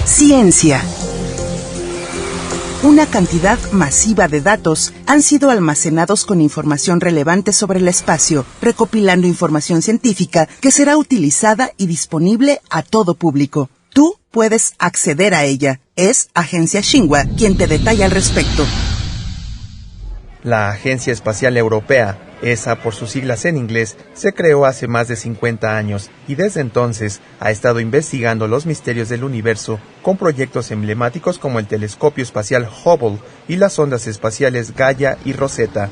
Ciencia. Una cantidad masiva de datos han sido almacenados con información relevante sobre el espacio, recopilando información científica que será utilizada y disponible a todo público. Tú puedes acceder a ella. Es Agencia Xinhua quien te detalla al respecto. La Agencia Espacial Europea, ESA por sus siglas en inglés, se creó hace más de 50 años y desde entonces ha estado investigando los misterios del universo con proyectos emblemáticos como el telescopio espacial Hubble y las sondas espaciales Gaia y Rosetta.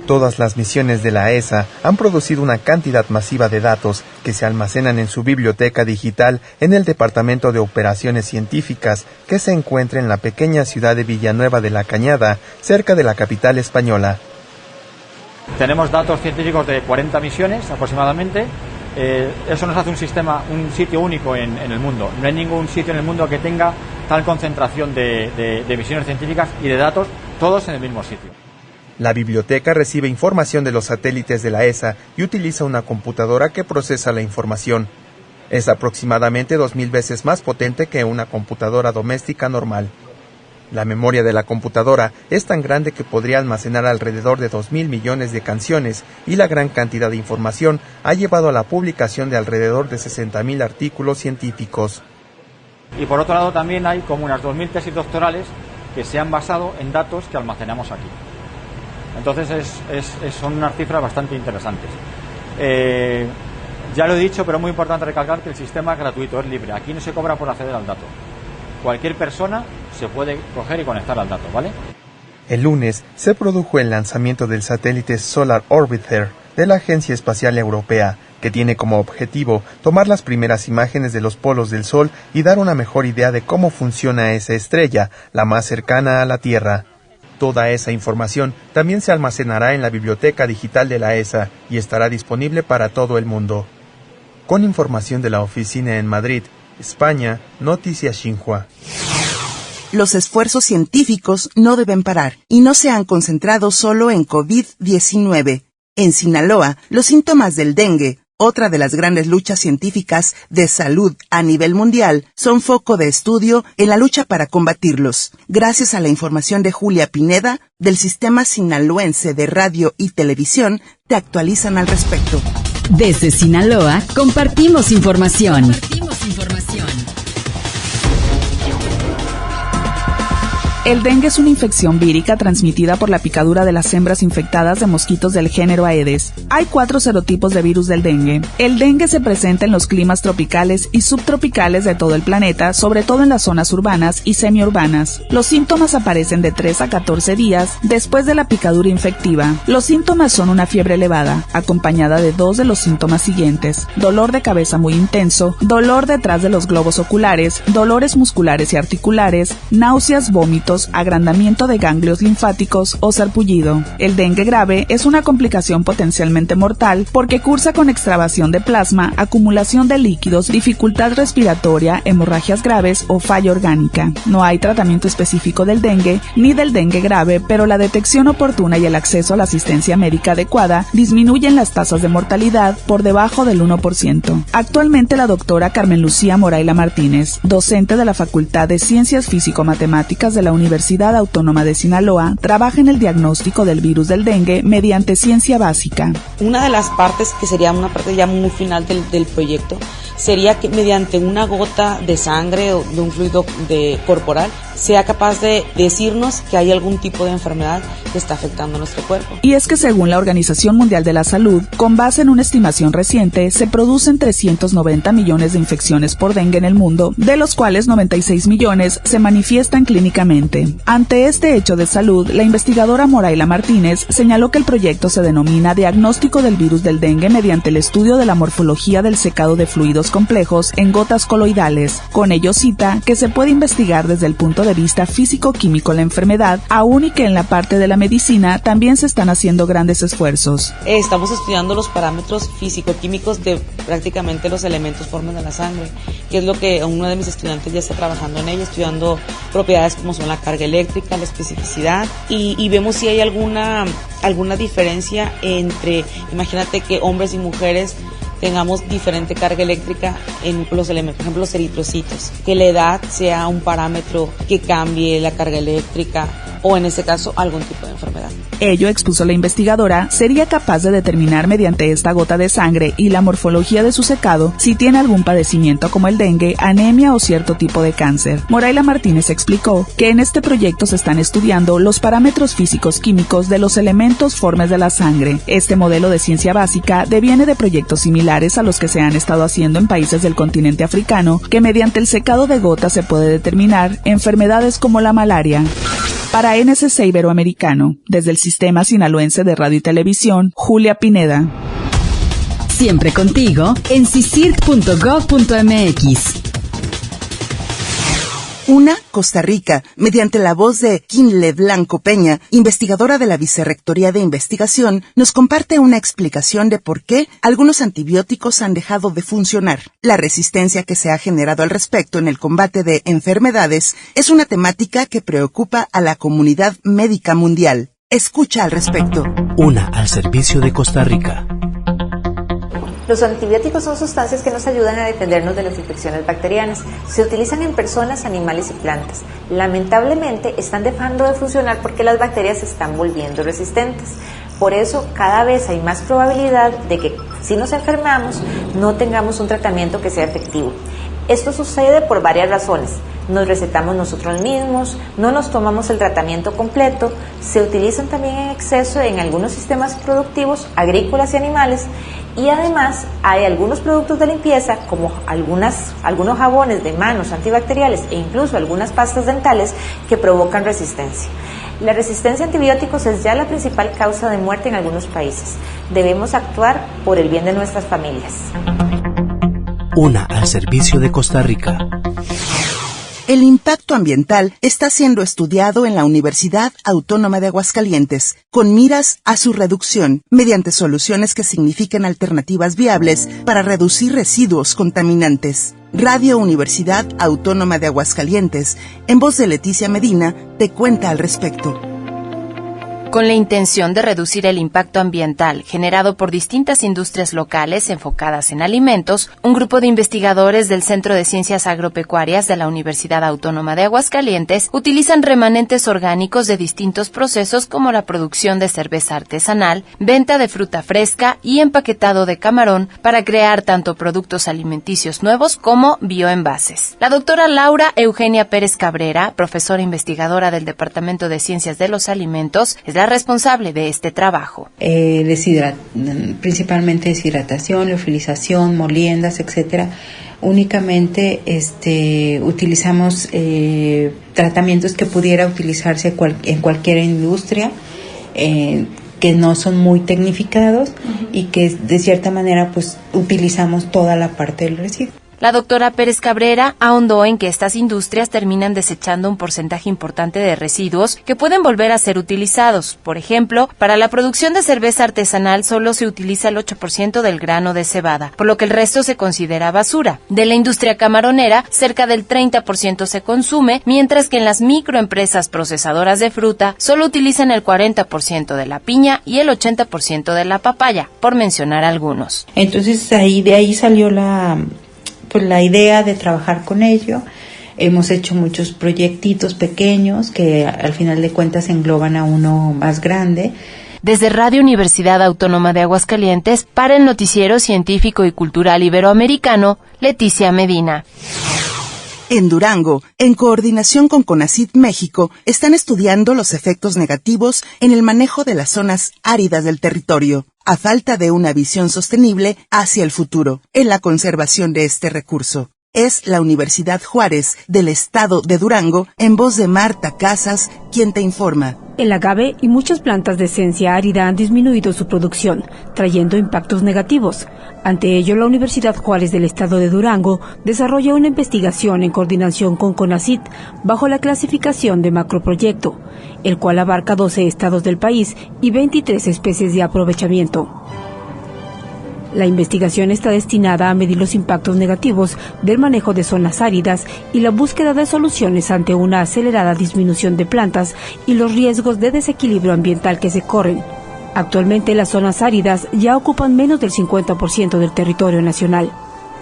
Todas las misiones de la ESA han producido una cantidad masiva de datos que se almacenan en su biblioteca digital en el Departamento de Operaciones Científicas que se encuentra en la pequeña ciudad de Villanueva de la Cañada, cerca de la capital española. Tenemos datos científicos de 40 misiones aproximadamente. Eso nos hace un sitio único en el mundo. No hay ningún sitio en el mundo que tenga tal concentración de misiones científicas y de datos, todos en el mismo sitio. La biblioteca recibe información de los satélites de la ESA y utiliza una computadora que procesa la información. Es aproximadamente 2000 veces más potente que una computadora doméstica normal. La memoria de la computadora es tan grande que podría almacenar alrededor de 2.000 millones de canciones y la gran cantidad de información ha llevado a la publicación de alrededor de 60.000 artículos científicos. Y por otro lado también hay como unas 2.000 tesis doctorales que se han basado en datos que almacenamos aquí. Entonces son unas cifras bastante interesantes. Ya lo he dicho, pero es muy importante recalcar que el sistema es gratuito, es libre. Aquí no se cobra por acceder al dato. Cualquier persona se puede coger y conectar al dato, ¿vale? El lunes se produjo el lanzamiento del satélite Solar Orbiter de la Agencia Espacial Europea, que tiene como objetivo tomar las primeras imágenes de los polos del Sol y dar una mejor idea de cómo funciona esa estrella, la más cercana a la Tierra. Toda esa información también se almacenará en la biblioteca digital de la ESA y estará disponible para todo el mundo. Con información de la oficina en Madrid, España, Noticias Xinhua. Los esfuerzos científicos no deben parar y no se han concentrado solo en COVID-19. En Sinaloa, los síntomas del dengue, otra de las grandes luchas científicas de salud a nivel mundial, son foco de estudio en la lucha para combatirlos. Gracias a la información de Julia Pineda, del Sistema Sinaloense de Radio y Televisión, te actualizan al respecto. Desde Sinaloa, compartimos información. El dengue es una infección vírica transmitida por la picadura de las hembras infectadas de mosquitos del género Aedes. Hay 4 serotipos de virus del dengue. El dengue se presenta en los climas tropicales y subtropicales de todo el planeta, sobre todo en las zonas urbanas y semiurbanas. Los síntomas aparecen de 3 a 14 días después de la picadura infectiva. Los síntomas son una fiebre elevada, acompañada de 2 de los síntomas siguientes: dolor de cabeza muy intenso, dolor detrás de los globos oculares, dolores musculares y articulares, náuseas, vómitos, agrandamiento de ganglios linfáticos o sarpullido. El dengue grave es una complicación potencialmente mortal porque cursa con extravasación de plasma, acumulación de líquidos, dificultad respiratoria, hemorragias graves o falla orgánica. No hay tratamiento específico del dengue ni del dengue grave, pero la detección oportuna y el acceso a la asistencia médica adecuada disminuyen las tasas de mortalidad por debajo del 1%. Actualmente la doctora Carmen Lucía Moraila Martínez, docente de la Facultad de Ciencias Físico-Matemáticas de la Universidad Autónoma de Sinaloa, trabaja en el diagnóstico del virus del dengue mediante ciencia básica. Una de las partes, que sería una parte ya muy final del proyecto, sería que mediante una gota de sangre o de un fluido corporal sea capaz de decirnos que hay algún tipo de enfermedad que está afectando a nuestro cuerpo. Y es que según la Organización Mundial de la Salud, con base en una estimación reciente, se producen 390 millones de infecciones por dengue en el mundo, de los cuales 96 millones se manifiestan clínicamente. Ante este hecho de salud, la investigadora Moraila Martínez señaló que el proyecto se denomina Diagnóstico del virus del dengue mediante el estudio de la morfología del secado de fluidos complejos en gotas coloidales. Con ello cita que se puede investigar desde el punto de vista físico-químico la enfermedad, aún y que en la parte de la medicina también se están haciendo grandes esfuerzos. Estamos estudiando los parámetros físico-químicos de prácticamente los elementos formas de la sangre, que es lo que uno de mis estudiantes ya está trabajando en ello, estudiando propiedades como son la carga eléctrica, la especificidad, y vemos si hay alguna diferencia entre, imagínate que hombres y mujeres tengamos diferente carga eléctrica en los elementos, por ejemplo los eritrocitos, que la edad sea un parámetro que cambie la carga eléctrica o en este caso algún tipo de enfermedad. Ello, expuso la investigadora, sería capaz de determinar mediante esta gota de sangre y la morfología de su secado si tiene algún padecimiento como el dengue, anemia o cierto tipo de cáncer. Moraila Martínez explicó que en este proyecto se están estudiando los parámetros físicos químicos de los elementos formes de la sangre. Este modelo de ciencia básica deviene de proyectos similares a los que se han estado haciendo en países del continente africano, que mediante el secado de gotas se puede determinar enfermedades como la malaria. Para NSC Iberoamericano, desde el Sistema Sinaloense de Radio y Televisión, Julia Pineda. Siempre contigo en CICIRT.gov.mx. Una, Costa Rica, mediante la voz de Kinle Blanco Peña, investigadora de la Vicerrectoría de Investigación, nos comparte una explicación de por qué algunos antibióticos han dejado de funcionar. La resistencia que se ha generado al respecto en el combate de enfermedades es una temática que preocupa a la comunidad médica mundial. Escucha al respecto. Una al servicio de Costa Rica. Los antibióticos son sustancias que nos ayudan a defendernos de las infecciones bacterianas. Se utilizan en personas, animales y plantas. Lamentablemente están dejando de funcionar porque las bacterias se están volviendo resistentes. Por eso cada vez hay más probabilidad de que si nos enfermamos no tengamos un tratamiento que sea efectivo. Esto sucede por varias razones. Nos recetamos nosotros mismos, no nos tomamos el tratamiento completo, se utilizan también en exceso en algunos sistemas productivos, agrícolas y animales, y además hay algunos productos de limpieza como algunos jabones de manos antibacteriales e incluso algunas pastas dentales que provocan resistencia. La resistencia a antibióticos es ya la principal causa de muerte en algunos países. Debemos actuar por el bien de nuestras familias. Una al servicio de Costa Rica. El impacto ambiental está siendo estudiado en la Universidad Autónoma de Aguascalientes, con miras a su reducción, mediante soluciones que signifiquen alternativas viables para reducir residuos contaminantes. Radio Universidad Autónoma de Aguascalientes, en voz de Leticia Medina, te cuenta al respecto. Con la intención de reducir el impacto ambiental generado por distintas industrias locales enfocadas en alimentos, un grupo de investigadores del Centro de Ciencias Agropecuarias de la Universidad Autónoma de Aguascalientes utilizan remanentes orgánicos de distintos procesos como la producción de cerveza artesanal, venta de fruta fresca y empaquetado de camarón para crear tanto productos alimenticios nuevos como bioenvases. La doctora Laura Eugenia Pérez Cabrera, profesora investigadora del Departamento de Ciencias de los Alimentos, es la responsable de este trabajo. Principalmente deshidratación, liofilización, moliendas, etcétera. Únicamente utilizamos tratamientos que pudiera utilizarse en cualquier industria, que no son muy tecnificados y que de cierta manera pues utilizamos toda la parte del residuo. La doctora Pérez Cabrera ahondó en que estas industrias terminan desechando un porcentaje importante de residuos que pueden volver a ser utilizados. Por ejemplo, para la producción de cerveza artesanal solo se utiliza el 8% del grano de cebada, por lo que el resto se considera basura. De la industria camaronera, cerca del 30% se consume, mientras que en las microempresas procesadoras de fruta solo utilizan el 40% de la piña y el 80% de la papaya, por mencionar algunos. Entonces de ahí salió la idea de trabajar con ello. Hemos hecho muchos proyectitos pequeños que al final de cuentas engloban a uno más grande. Desde Radio Universidad Autónoma de Aguascalientes, para el Noticiero Científico y Cultural Iberoamericano, Leticia Medina. En Durango, en coordinación con CONACYT México, están estudiando los efectos negativos en el manejo de las zonas áridas del territorio, a falta de una visión sostenible hacia el futuro, en la conservación de este recurso. Es la Universidad Juárez del Estado de Durango, en voz de Marta Casas, quien te informa. El agave y muchas plantas de esencia árida han disminuido su producción, trayendo impactos negativos. Ante ello, la Universidad Juárez del Estado de Durango desarrolla una investigación en coordinación con CONACYT bajo la clasificación de macroproyecto, el cual abarca 12 estados del país y 23 especies de aprovechamiento. La investigación está destinada a medir los impactos negativos del manejo de zonas áridas y la búsqueda de soluciones ante una acelerada disminución de plantas y los riesgos de desequilibrio ambiental que se corren. Actualmente las zonas áridas ya ocupan menos del 50% del territorio nacional.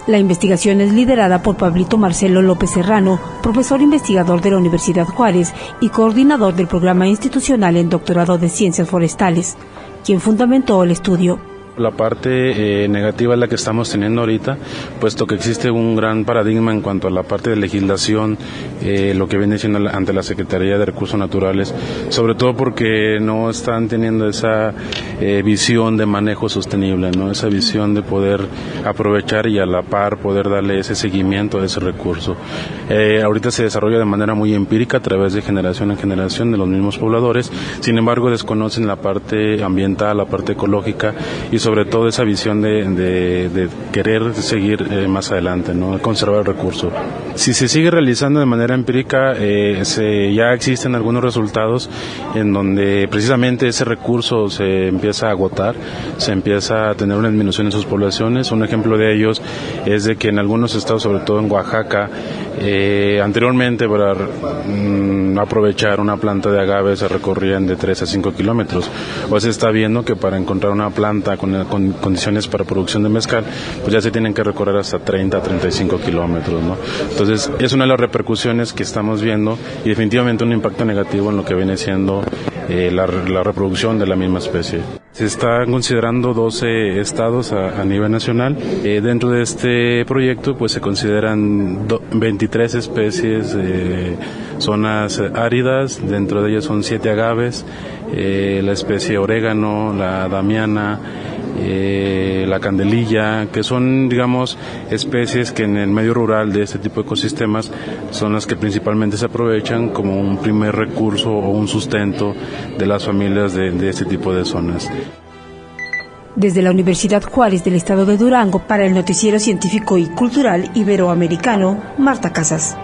La investigación es liderada por Pablito Marcelo López Serrano, profesor investigador de la Universidad Juárez y coordinador del programa institucional en doctorado de Ciencias Forestales, quien fundamentó el estudio. La parte negativa es la que estamos teniendo ahorita, puesto que existe un gran paradigma en cuanto a la parte de legislación, lo que viene siendo ante la Secretaría de Recursos Naturales, sobre todo porque no están teniendo esa visión de manejo sostenible, ¿no? Esa visión de poder aprovechar y a la par poder darle ese seguimiento a ese recurso. Ahorita se desarrolla de manera muy empírica a través de generación en generación de los mismos pobladores, sin embargo desconocen la parte ambiental, la parte ecológica y sobre todo esa visión de querer seguir más adelante, ¿no? Conservar el recurso. Si se sigue realizando de manera empírica, ya existen algunos resultados en donde precisamente ese recurso se empieza a agotar, se empieza a tener una disminución en sus poblaciones. Un ejemplo de ellos es de que en algunos estados, sobre todo en Oaxaca, anteriormente para aprovechar una planta de agave se recorrían de 3 a 5 kilómetros. Hoy se está viendo que para encontrar una planta con condiciones para producción de mezcal, pues ya se tienen que recorrer hasta 30 a 35 kilómetros, ¿no? Entonces, es una de las repercusiones que estamos viendo y definitivamente un impacto negativo en lo que viene siendo la reproducción de la misma especie. Se están considerando 12 estados a nivel nacional. Dentro de este proyecto pues se consideran 23 especies de zonas áridas, dentro de ellas son 7 agaves, la especie orégano, la damiana, la candelilla, que son, digamos, especies que en el medio rural de este tipo de ecosistemas son las que principalmente se aprovechan como un primer recurso o un sustento de las familias de este tipo de zonas. Desde la Universidad Juárez del Estado de Durango, para el Noticiero Científico y Cultural Iberoamericano, Marta Casas.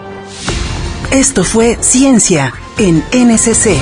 Esto fue Ciencia en NSC.